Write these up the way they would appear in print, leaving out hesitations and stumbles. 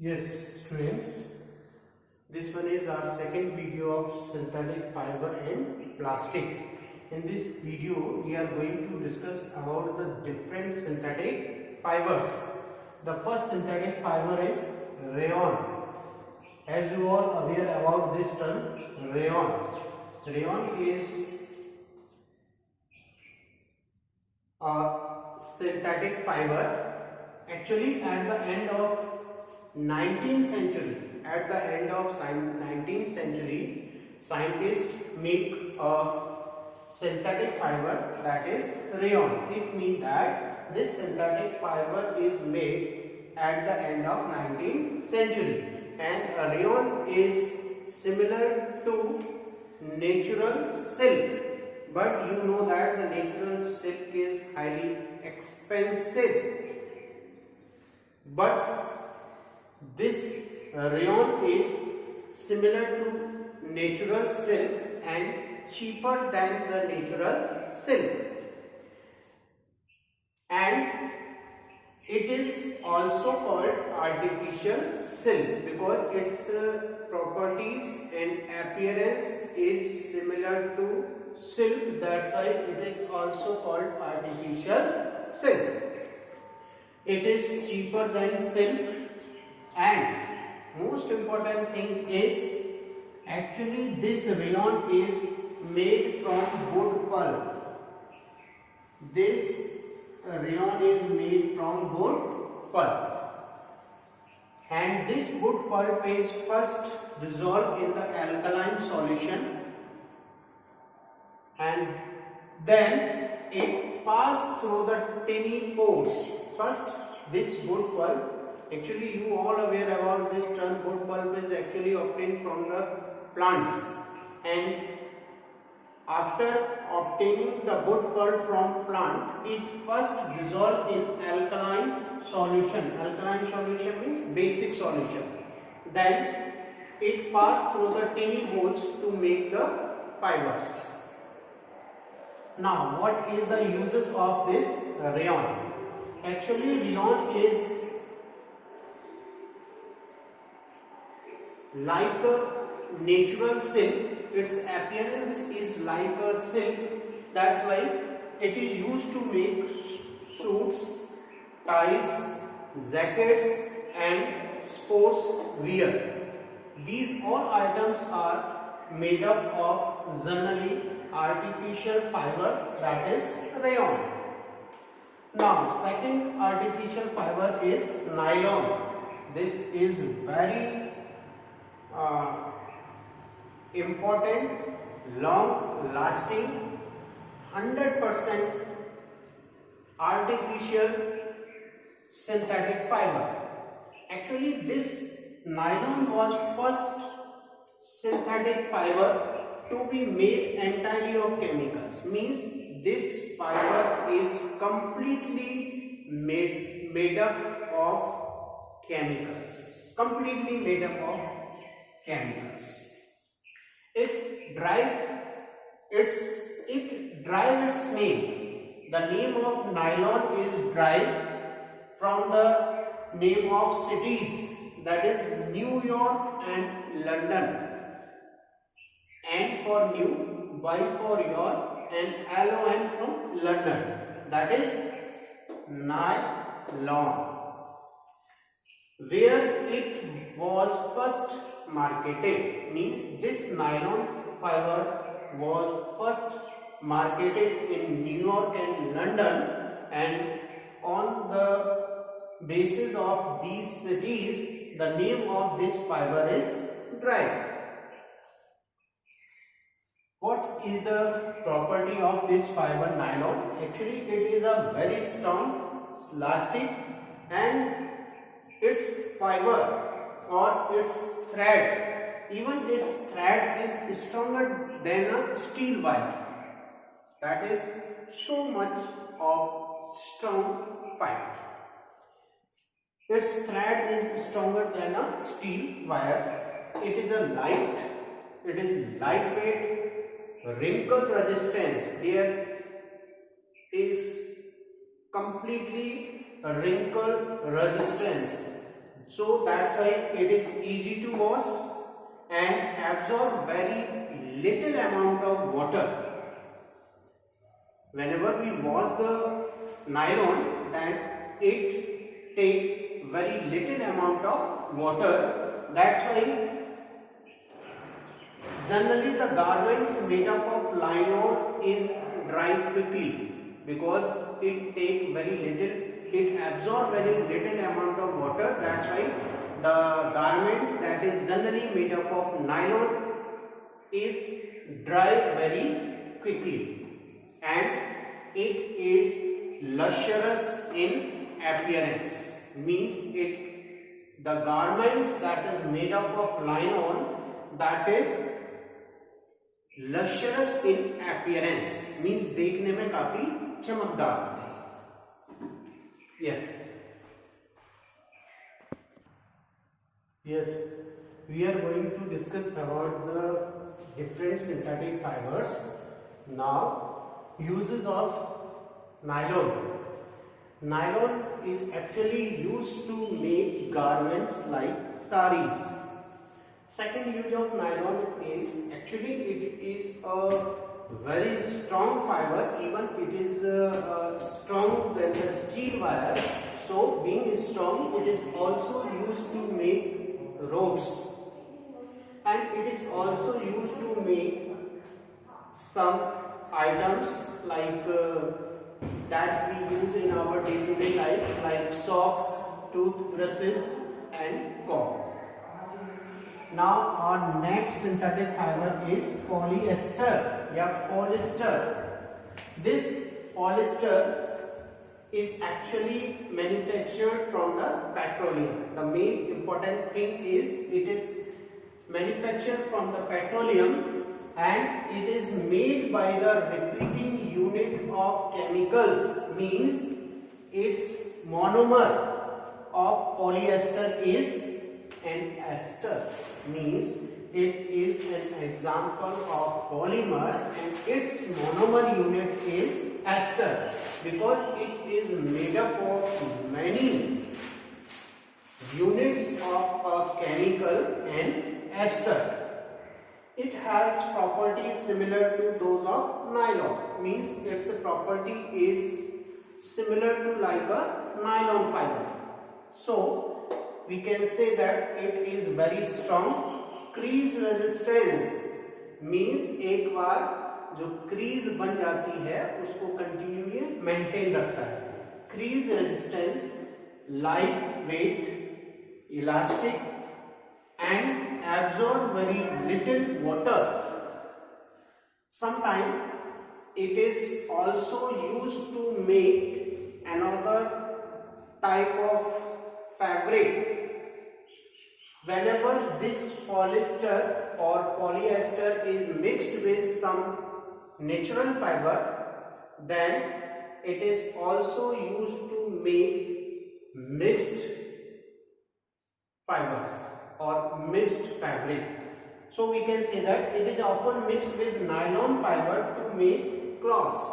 Yes, students, this one is our second video of synthetic fiber and plastic. In this video, we are going to discuss about the different synthetic fibers. The first synthetic fiber is rayon. As you all aware about this term, rayon. Rayon is a synthetic fiber. Actually, at the end of 19th century, scientists make a synthetic fiber, that is rayon. It means that this synthetic fiber is made at the end of 19th century, and rayon is similar to natural silk. But you know that the natural silk is highly expensive. But this rayon is similar to natural silk and cheaper than the natural silk. And it is also called artificial silk because its properties and appearance is similar to silk. That's why it is also called artificial silk. It is cheaper than silk, and most important thing is actually this rayon is made from wood pulp. This rayon is made from wood pulp, and this wood pulp is first dissolved in the alkaline solution, and then it passed through the tiny pores. First, this wood pulp, actually you all aware about this term, wood pulp is actually obtained from the plants, and after obtaining the wood pulp from plant, it first dissolved in alkaline solution. Alkaline solution means basic solution. Then it passed through the tiny holes to make the fibers. Now, what is the uses of this rayon? Actually, rayon is like a natural silk. Its appearance is like a silk. That's why it is used to make suits, ties, jackets and sports wear. These all items are made up of generally artificial fiber, that is rayon. Now, second artificial fiber is nylon. This is very important, long lasting, 100% artificial synthetic fiber. Actually, this nylon was first synthetic fiber to be made entirely of chemicals. Means this fiber is completely made up of chemicals. Completely made up of chemicals. It derives its name. The name of nylon is derived from the name of cities, that is New York and London. N for new, Y for your, and LON from London. That is nylon. Where it was first marketed, means this nylon fiber was first marketed in New York and London, and on the basis of these cities, the name of this fiber is derived. What is the property of this fiber nylon? Actually, it is a very strong, elastic, and its fiber or its thread, even its thread is stronger than a steel wire. That is so much of strong fiber. Its thread is stronger than a steel wire. It is lightweight, wrinkle resistance. There is completely wrinkle resistance. So that's why it is easy to wash and absorb very little amount of water. Whenever we wash the nylon, then it take very little amount of water. That's why generally the garments made up of nylon is dry quickly, because it take very little, it absorb very little amount of water. That's why the garments that is generally made up of nylon is dry very quickly, and it is lustrous in appearance. Means it, the garments that is made up of nylon, that is lustrous in appearance, means देखने में काफी चमकदार होते हैं. Yes. Yes, we are going to discuss about the different synthetic fibers. Now, uses of nylon. Nylon is actually used to make garments like saris. Second use of nylon is actually it is a very strong fiber, even it is strong than the steel wire. So being strong, it is also used to make ropes, and it is also used to make some items like that we use in our day-to-day life, like socks, toothbrushes and comb. Now our next synthetic fiber is polyester, polyester. This polyester is actually manufactured from the petroleum. The main important thing is it is manufactured from the petroleum, and it is made by the repeating unit of chemicals. Means its monomer of polyester is an ester. Means it is an example of polymer, and its monomer unit is ester, because it is made up of many units of a chemical and ester. It has properties similar to those of nylon. Means its property is similar to like a nylon fiber. So we can say that it is very strong. Crease resistance means एक बार जो crease बन जाती है उसको continue ये maintain रखता है. Crease resistance, light weight, elastic and absorb very little water. Sometimes it is also used to make another type of fabric. Whenever this polyester or polyester is mixed with some natural fiber, then it is also used to make mixed fibers or mixed fabric. So we can say that it is often mixed with nylon fiber to make cloths.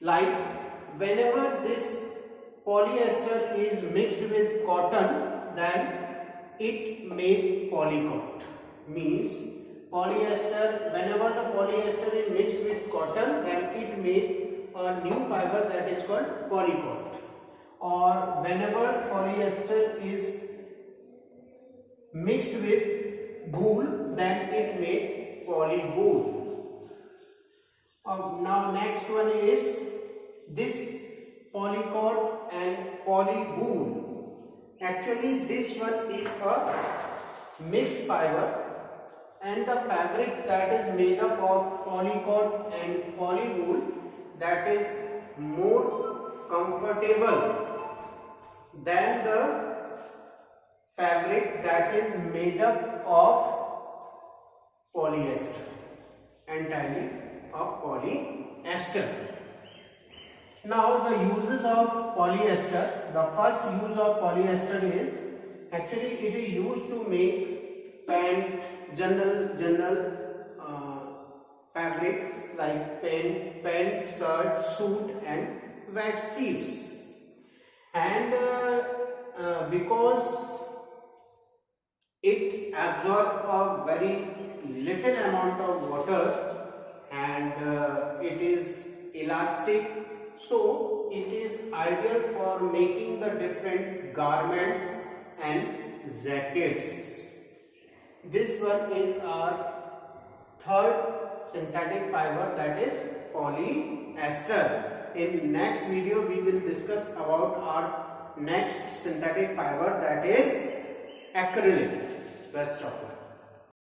Like whenever this polyester is mixed with cotton, then it make polycot. Means polyester, whenever the polyester is mixed with cotton, then it make a new fiber that is called polycot. Or whenever polyester is mixed with wool, then it make polywool. Now next one is this polycot and polywool. Actually this one is a mixed fiber, and the fabric that is made up of polycot and polywool, that is more comfortable than the fabric that is made up of polyester, entirely of polyester. Now the uses of polyester. The first use of polyester is actually it is used to make pant, general fabrics like pant, shirt, suit and wet sheets. And because it absorbs a very little amount of water and it is elastic, so it is ideal for making the different garments and jackets. This one is our third synthetic fiber, that is polyester. In next video we will discuss about our next synthetic fiber, that is acrylic. Best of luck.